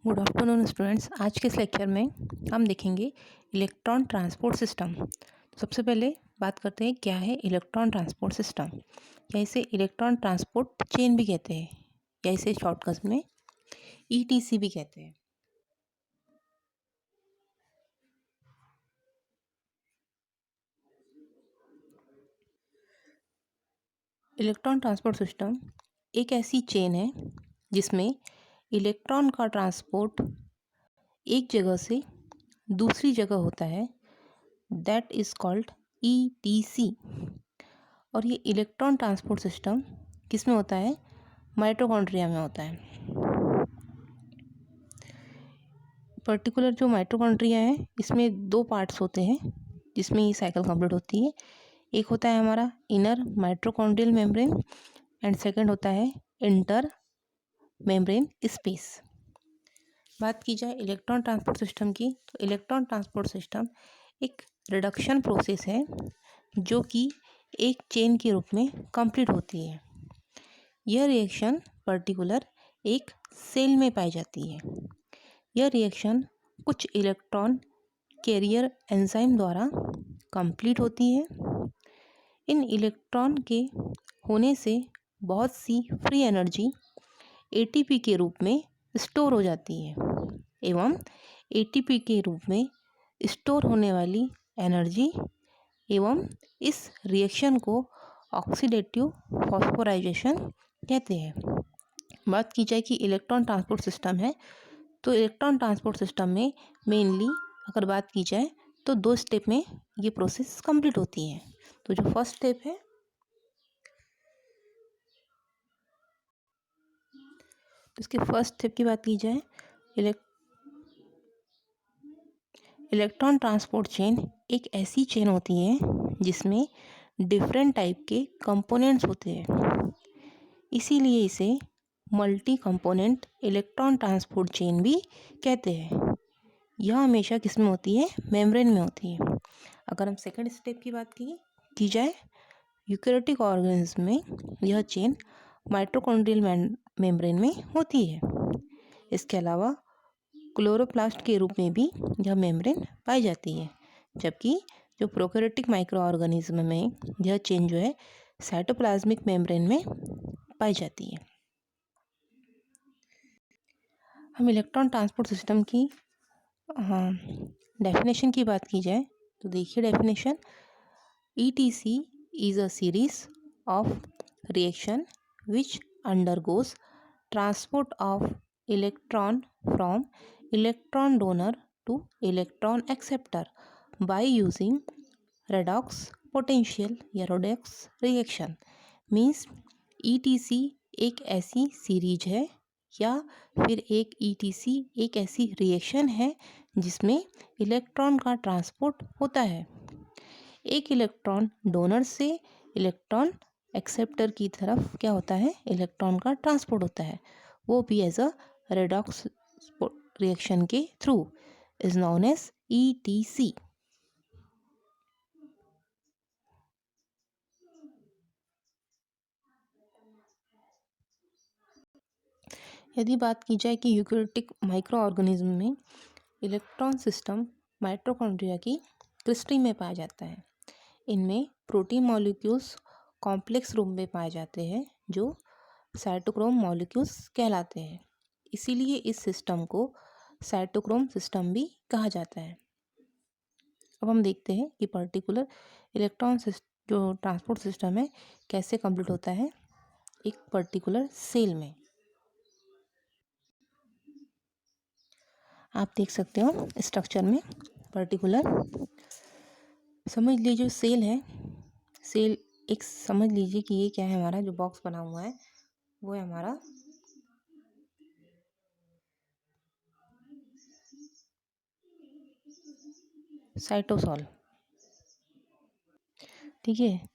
Good afternoon students. आज के इस लेक्चर में हम देखेंगे इलेक्ट्रॉन ट्रांसपोर्ट सिस्टम। तो सबसे पहले बात करते हैं क्या है इलेक्ट्रॉन ट्रांसपोर्ट सिस्टम, या इसे इलेक्ट्रॉन ट्रांसपोर्ट चेन भी कहते हैं, या इसे शॉर्टकट में ईटीसी भी कहते हैं। इलेक्ट्रॉन ट्रांसपोर्ट सिस्टम एक ऐसी चेन है जिसमें इलेक्ट्रॉन का ट्रांसपोर्ट एक जगह से दूसरी जगह होता है, दैट इज कॉल्ड ईटीसी। और ये इलेक्ट्रॉन ट्रांसपोर्ट सिस्टम किस में होता है? माइटोकॉन्ड्रिया में होता है। पर्टिकुलर जो माइटोकॉन्ड्रिया है इसमें दो पार्ट्स होते हैं जिसमें ये साइकिल कंप्लीट होती है। एक होता है हमारा inner mitochondrial membrane and second होता है इंटर मेम्ब्रेन स्पेस। बात की जाए इलेक्ट्रॉन ट्रांसपोर्ट सिस्टम की, तो इलेक्ट्रॉन ट्रांसपोर्ट सिस्टम एक रिडक्शन प्रोसेस है जो कि एक चेन के रूप में कंप्लीट होती है। यह रिएक्शन पर्टिकुलर एक सेल में पाई जाती है। यह रिएक्शन कुछ इलेक्ट्रॉन कैरियर एंजाइम द्वारा कंप्लीट होती है। इन इलेक्ट्रॉन के होने से बहुत सी फ्री एनर्जी एटीपी के रूप में स्टोर हो जाती है, एवं एटीपी के रूप में स्टोर होने वाली एनर्जी एवं इस रिएक्शन को ऑक्सीडेटिव फॉस्फोराइजेशन कहते हैं। बात की जाए कि इलेक्ट्रॉन ट्रांसपोर्ट सिस्टम है, तो इलेक्ट्रॉन ट्रांसपोर्ट सिस्टम में मेनली अगर बात की जाए तो दो स्टेप में ये प्रोसेस कंप्लीट होती है। तो जो फर्स्ट स्टेप है, इसके फर्स्ट स्टेप की बात की जाए, इलेक्ट्रॉन ट्रांसपोर्ट चेन एक ऐसी चेन होती है जिसमें डिफरेंट टाइप के कंपोनेंट्स होते हैं, इसीलिए इसे multi component electron transport chain भी कहते हैं। यह हमेशा किस में होती है? मेम्ब्रेन में होती है। अगर हम सेकंड स्टेप की बात की जाए, यूकेरियोटिक ऑर्गेनिज्म में यह चेन माइटोकॉन्ड्रियल मेम्ब्रेन में होती है। इसके अलावा क्लोरोप्लास्ट के रूप में भी यह मेम्ब्रेन पाई जाती है, जबकि जो प्रोकैरियोटिक माइक्रो ऑर्गेनिज्म में यह चेन जो है साइटोप्लाज्मिक मेम्ब्रेन में पाई जाती है। हम इलेक्ट्रॉन ट्रांसपोर्ट सिस्टम की डेफिनेशन की बात की जाए तो देखिए definition, ETC is a series of reaction which undergoes transport of electron from electron donor to electron acceptor by using redox potential या redox reaction। मीन्स ETC एक ऐसी सीरीज है या फिर एक ETC एक ऐसी रिएक्शन है जिसमें इलेक्ट्रॉन का ट्रांसपोर्ट होता है। एक इलेक्ट्रॉन डोनर से इलेक्ट्रॉन एक्सेप्टर की तरफ क्या होता है? इलेक्ट्रॉन का ट्रांसपोर्ट होता है, वो भी एज अ रेडॉक्स रिएक्शन के through, is known as ETC। यदि बात की जाए कि यूकेरियोटिक माइक्रो ऑर्गेनिज्म में इलेक्ट्रॉन सिस्टम माइटोकॉन्ड्रिया की क्रिस्टल में पाया जाता है। इनमें प्रोटीन मॉलिक्यूल्स कॉम्प्लेक्स रूप में पाए जाते हैं जो साइटोक्रोम मॉलिक्यूल्स कहलाते हैं, इसीलिए इस सिस्टम को साइटोक्रोम सिस्टम भी कहा जाता है। अब हम देखते हैं कि पर्टिकुलर इलेक्ट्रॉन जो ट्रांसपोर्ट सिस्टम है कैसे कंप्लीट होता है एक पर्टिकुलर सेल में। आप देख सकते हो स्ट्रक्चर में पर्टिकुलर, समझ लीजिए जो सेल है, सेल एक समझ लीजिए कि ये क्या है, हमारा जो बॉक्स बना हुआ है वो है हमारा साइटोसॉल। ठीक है,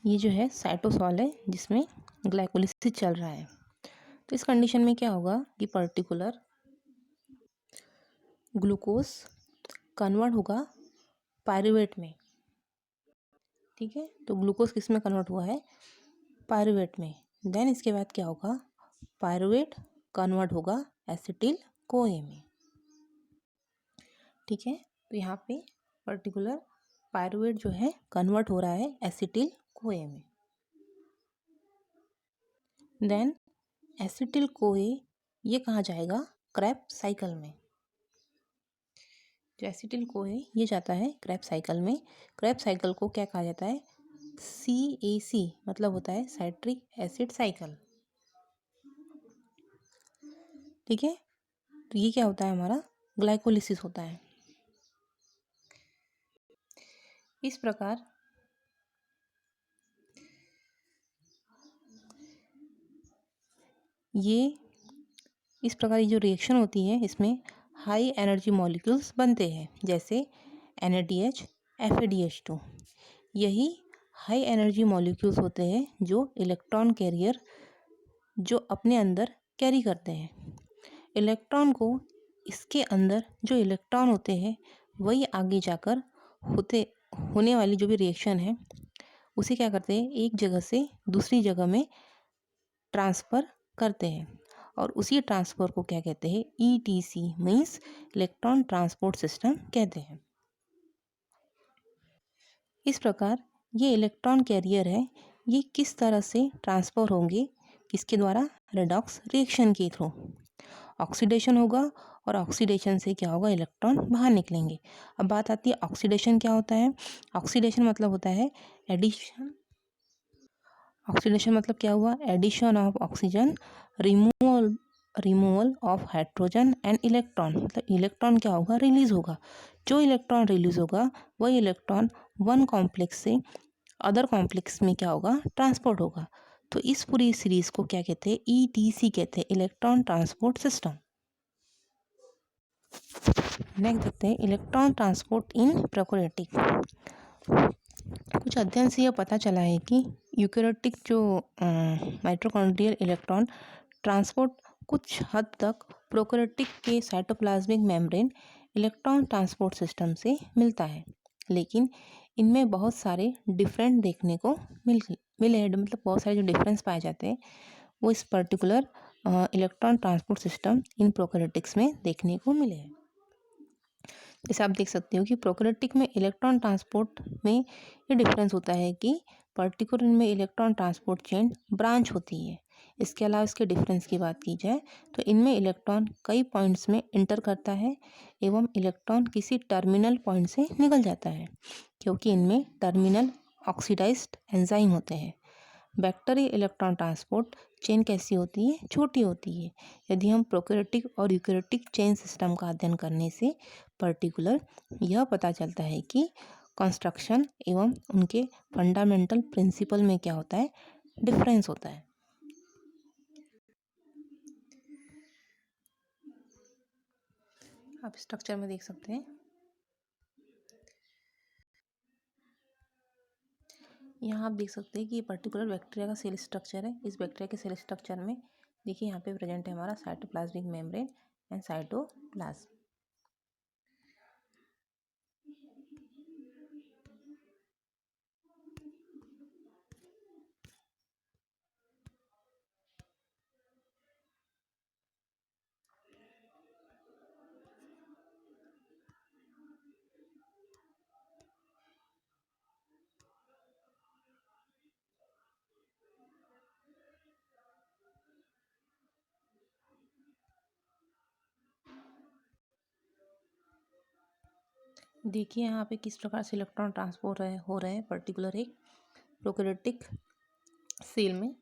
ये जो है साइटोसॉल है जिसमें ग्लाइकोलिसिस चल रहा है। तो इस कंडीशन में क्या होगा कि पर्टिकुलर ग्लूकोज कन्वर्ट होगा पायरुवेट में। ठीक है, तो ग्लूकोज किस में कन्वर्ट हुआ है? पायरुवेट में। देन इसके बाद क्या होगा? पायरुवेट कन्वर्ट होगा एसिटिल कोए में। ठीक है, तो यहाँ पे पर्टिकुलर पायरुवेट जो है कन्वर्ट हो रहा है एसिटिल कोए में। देन एसिटिल कोए ये कहाँ जाएगा? क्रेब्स साइकिल में। जो एसिटिल कोए ये जाता है क्रेब्स साइकिल में। क्रेब्स साइकिल को क्या कहा जाता है? CAC मतलब होता है साइट्रिक एसिड साइकिल। ठीक है, तो ये क्या होता है? हमारा ग्लाइकोलिसिस होता है। इस प्रकार ये जो रिएक्शन होती है इसमें हाई एनर्जी मॉलिक्यूल्स बनते हैं, जैसे NADH, FADH2। यही हाई एनर्जी मॉलिक्यूल्स होते हैं जो इलेक्ट्रॉन कैरियर जो अपने अंदर कैरी करते हैं। इलेक्ट्रॉन को इसके अंदर जो इलेक्ट्रॉन होते हैं वही आगे जाकर होने वाली जो भी रिएक्शन है उसे क्या करते हैं? एक जगह से दूसरी जगह में ट्रांसफ़र करते हैं, और उसी ट्रांसफ़र को क्या कहते हैं? ETC means electron transport system कहते हैं। इस प्रकार ये इलेक्ट्रॉन कैरियर है, ये किस तरह से ट्रांसफ़र होंगे? किसके द्वारा? रेडॉक्स रिएक्शन के थ्रू। ऑक्सीडेशन होगा, और ऑक्सीडेशन से क्या होगा? इलेक्ट्रॉन बाहर निकलेंगे। अब बात आती है ऑक्सीडेशन क्या होता है? ऑक्सीडेशन मतलब होता है एडिशन। ऑक्सीडेशन मतलब क्या हुआ? Addition of oxygen, removal of hydrogen and electron. मतलब इलेक्ट्रॉन क्या होगा? रिलीज होगा। जो इलेक्ट्रॉन रिलीज होगा वही इलेक्ट्रॉन वन कॉम्प्लेक्स से अदर कॉम्प्लेक्स में क्या होगा? ट्रांसपोर्ट होगा। तो इस पूरी सीरीज को क्या कहते हैं? ETC कहते हैं, इलेक्ट्रॉन ट्रांसपोर्ट सिस्टम। नेक्स्ट देखते हैं इलेक्ट्रॉन ट्रांसपोर्ट इन प्रोकैरियोटिक। कुछ अध्ययन से यह पता चला है कि यूकेरियोटिक जो माइटोकॉन्ड्रियल इलेक्ट्रॉन ट्रांसपोर्ट कुछ हद तक प्रोकैरियोटिक के cytoplasmic membrane electron transport system से मिलता है, लेकिन इनमें बहुत सारे डिफरेंट देखने को मिले हैं। मतलब बहुत सारे जो डिफरेंस पाए जाते हैं वो इस particular electron transport system in prokaryotics में देखने को मिले हैं। जैसे आप देख सकते हो कि प्रोकैरियोटिक में इलेक्ट्रॉन ट्रांसपोर्ट में ये डिफरेंस होता है कि पर्टिकुलर में इलेक्ट्रॉन ट्रांसपोर्ट चेन ब्रांच होती है। इसके अलावा इसके डिफरेंस की बात की जाए तो इनमें इलेक्ट्रॉन कई पॉइंट्स में इंटर करता है एवं इलेक्ट्रॉन किसी टर्मिनल पॉइंट से निकल जाता है, क्योंकि इनमें टर्मिनल ऑक्सीडाइज्ड एंजाइम होते हैं। बैक्टीरियल इलेक्ट्रॉन ट्रांसपोर्ट चेन कैसी होती है? छोटी होती है। यदि हम प्रोकैरियोटिक और यूकेरियोटिक चेन सिस्टम का अध्ययन करने से पर्टिकुलर यह पता चलता है कि कंस्ट्रक्शन एवं उनके फंडामेंटल प्रिंसिपल में क्या होता है? डिफरेंस होता है। आप स्ट्रक्चर में देख सकते हैं, यहाँ आप देख सकते हैं कि ये पर्टिकुलर बैक्टीरिया का सेल स्ट्रक्चर है। इस बैक्टीरिया के सेल स्ट्रक्चर में देखिए यहाँ पे प्रेजेंट है हमारा साइटोप्लाज्मिक मेम्ब्रेन एंड साइटोप्लाज्म। देखिए यहाँ पे किस प्रकार से इलेक्ट्रॉन ट्रांसपोर्ट हो रहे हैं पर्टिकुलर एक प्रोकैरियोटिक सेल में।